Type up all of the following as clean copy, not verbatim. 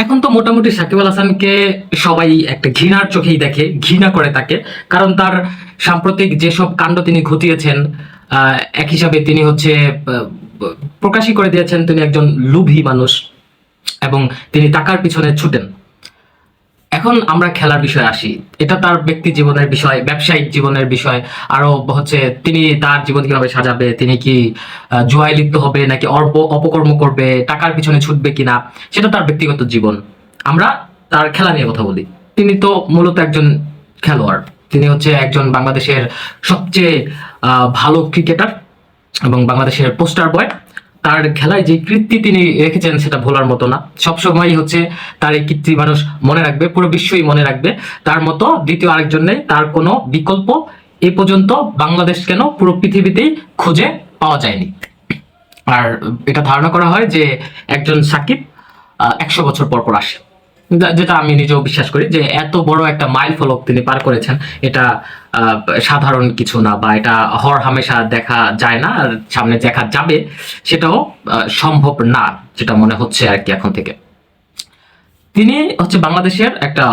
এখন তো মোটামুটি সাকিব আল হাসানকে সবাই একটা ঘৃণার চোখেই দেখে, ঘৃণা করে তাকে। কারণ তার সাম্প্রতিক যেসব কাণ্ড তিনি ঘটিয়েছেন, এক হিসাবে তিনি হচ্ছে প্রকাশই করে দিয়েছেন তিনি একজন লোভী মানুষ এবং তিনি টাকার পিছনে ছুটেন। এখন আমরা খেলার বিষয়ে আসি। এটা তার ব্যক্তি জীবনের বিষয়, ব্যবসায়িক জীবনের বিষয়। আরো হচ্ছে তিনি তার জীবন কিভাবে সাজাবে, তিনি কি জুয়ায় লিপ্ত হবে নাকি অপকর্ম করবে, টাকার পিছনে ছুটবে কিনা, সেটা তার ব্যক্তিগত জীবন। আমরা তার খেলা নিয়ে কথা বলি। তিনি তো মূলত একজন খেলোয়াড়। তিনি হচ্ছে একজন বাংলাদেশের সবচেয়ে ভালো ক্রিকেটার এবং বাংলাদেশের পোস্টার বয়। তার খেলায় যে কীর্তি তিনি রেখেছেন সেটা ভোলার মতো না। সবসময় হচ্ছে তার এই কীর্তি মানুষ মনে রাখবে, পুরো বিশ্বই মনে রাখবে। তার মতো দ্বিতীয় আরেকজন নেই, তার কোনো বিকল্প এ পর্যন্ত বাংলাদেশ কেন পুরো পৃথিবীতেই খুঁজে পাওয়া যায়নি। আর এটা ধারণা করা হয় যে একজন সাকিব 100 বছর পর পর আসে, যেটা আমি নিজেও বিশ্বাস করি যে এত বড় একটা মাইল ফলক তিনি পার করেছেন। এটা সাধারণ কিছু না, বা এটা হর হামেশা দেখা যায় না, আর সামনে দেখা যাবে সেটাও সম্ভব না, যেটা মনে হচ্ছে আর কি এখন থেকে। তিনি হচ্ছে বাংলাদেশের একটা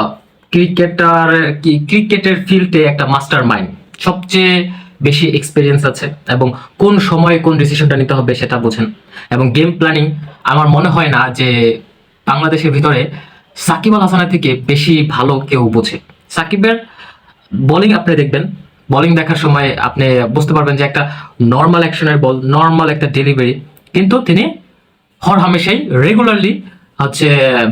ক্রিকেটের ফিল্ডে একটা মাস্টার মাইন্ড, সবচেয়ে বেশি এক্সপিরিয়েন্স আছে এবং কোন সময়ে কোন ডিসিশনটা নিতে হবে সেটা বোঝেন। এবং গেম প্ল্যানিং আমার মনে হয় না যে বাংলাদেশের ভিতরে সাকিব আল হাসানের থেকে বেশি ভালো কেউ বোঝে। সাকিবের বোলিং আপনি দেখবেন, বোলিং দেখার সময় আপনি বুঝতে পারবেন যে একটা নর্মাল অ্যাকশনের বল, নর্মাল একটা ডেলিভারি, কিন্তু তিনি হর হামেশাই রেগুলারলি হচ্ছে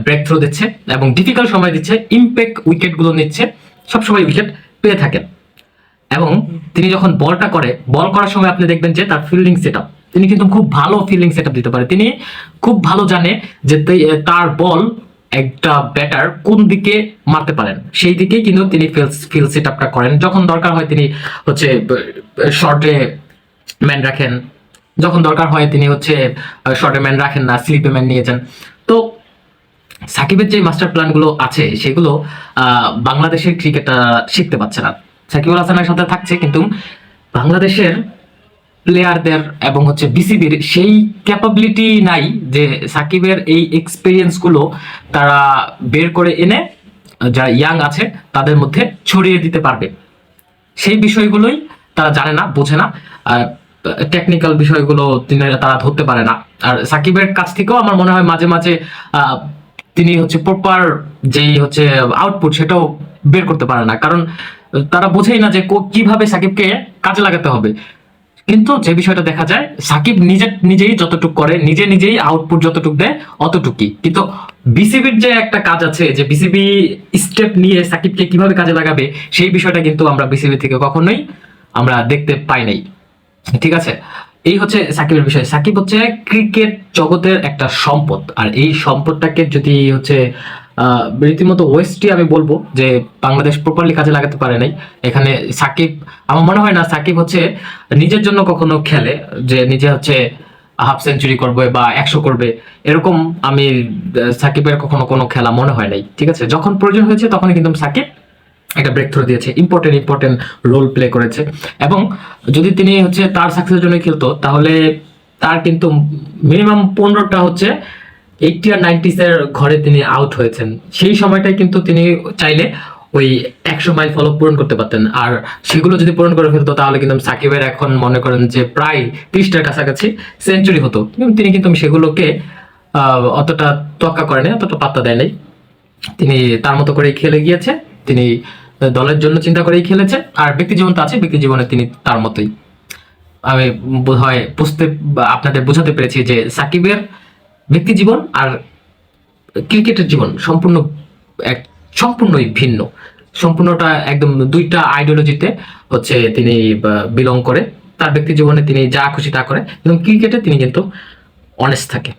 ব্রেক থ্রো দিচ্ছে এবং ডিফিকাল্ট সময় দিচ্ছে, ইম্প্যাক্ট উইকেট গুলো নিচ্ছে, সবসময় উইকেট পেয়ে থাকেন। এবং তিনি যখন বলটা করে, বল করার সময় আপনি দেখবেন যে তার ফিল্ডিং সেটআপ, তিনি কিন্তু খুব ভালো ফিল্ডিং সেটআপ দিতে পারে। তিনি খুব ভালো জানে যে তার বল একটা ব্যাটার কোন দিকে মারতে পারেন, সেই দিকেই কিন্তু তিনি ফিল্ড সেটআপটা করেন। যখন দরকার হয় তিনি হচ্ছে শর্টে ম্যান রাখেন, যখন দরকার হয় তিনি হচ্ছে শর্টে ম্যান রাখেন না, স্লিপে ম্যান নিয়ে যান। তো সাকিবের যে মাস্টার প্ল্যান গুলো আছে সেগুলো বাংলাদেশের ক্রিকেটার শিখতে পাচ্ছে না। সাকিব আল হাসানের সাথে থাকছে, কিন্তু বাংলাদেশের প্লেয়ারদের এবং হচ্ছে বিসিবির সেই ক্যাপাবিলিটি নাই যে সাকিবের এই এক্সপিরিয়েন্স গুলো তারা বের করে এনে যারা ইয়াং আছে তাদের মধ্যে ছড়িয়ে দিতে পারবে। সেই বিষয়গুলোই তারা জানে না, বোঝে না। আর টেকনিক্যাল বিষয়গুলো তারা ধরতে পারে না। আর সাকিবের কাছ থেকেও আমার মনে হয় মাঝে মাঝে তিনি হচ্ছে প্রপার যেই হচ্ছে আউটপুট সেটাও বের করতে পারে না, কারণ তারা বোঝেই না যে কিভাবে সাকিবকে কাজে লাগাতে হবে। কিন্তু যে বিষয়টা দেখা যায়, সাকিব নিজেই যতটুকু করে, নিজেই আউটপুট যতটুকু দেয় অতটুকুই। কিন্তু বিসিবির যে একটা কাজ আছে, যে বিসিবি স্টেপ নিয়ে সাকিবকে কিভাবে কাজে লাগাবে, সেই বিষয়টা কিন্তু আমরা বিসিবি থেকে কখনোই আমরা দেখতে পাই নাই। ঠিক আছে, এই হচ্ছে সাকিবের বিষয়। সাকিব হচ্ছে ক্রিকেট জগতের একটা সম্পদ, আর এই সম্পদটাকে যদি হচ্ছে রীতিমতো ওয়েস্টই আমি বলবো যে বাংলাদেশ প্রপারলি কাজে লাগাতে পারে নাই। এখানে সাকিব, আমার মনে হয় না সাকিব হচ্ছে নিজের জন্য কখনো খেলে যে নিজে হচ্ছে হাফ সেঞ্চুরি করবে বা 100 করবে, এরকম আমি সাকিবের কখনো কোনো খেলা মনে হয় নাই। ঠিক আছে, যখন প্রয়োজন হয়েছে তখনই কিন্তু সাকিব একটা ব্রেক থ্রো দিয়েছে, ইম্পর্টেন্ট রোল প্লে করেছে। এবং যদি তিনি হচ্ছে তার সাকসেসের জন্য খেলতো, তাহলে তার কিন্তু মিনিমাম 15টা হচ্ছে 80 আর 90s এর ঘরে তিনি আউট হয়েছেন। সেই সময়টাই কিন্তু তিনি চাইলে ওই 100 মাইল ফলক পূরণ করতে পারতেন। আর সেগুলো যদি পূরণ করে ফেলতো তাহলে কিন্তু সাকিবের এখন মনে করেন যে প্রায় 30টার কাছাকাছি সেঞ্চুরি হতো। তিনি কিন্তু সেগুলোকে অতটা তোয়াক্কা করেনি, অতটা পাত্তা দেয় নাই। তিনি তার মতো করেই খেলে গিয়েছে, তিনি দলের জন্য চিন্তা করেই খেলেছে। আর ব্যক্তি জীবন তো আছে, ব্যক্তি জীবনে তিনি তার মতোই। আমি বোধহয় আপনাদের বোঝাতে পেরেছি যে সাকিবের ব্যক্তি জীবন আর ক্রিকেটের জীবন সম্পূর্ণই ভিন্ন। সম্পূর্ণটা একদম দুইটা আইডিওলজিতে হচ্ছে তিনি বিলং করে। তার ব্যক্তি জীবনে তিনি যা খুশি তা করে, এবং ক্রিকেটে তিনি কিন্তু অনেস্ট থাকে।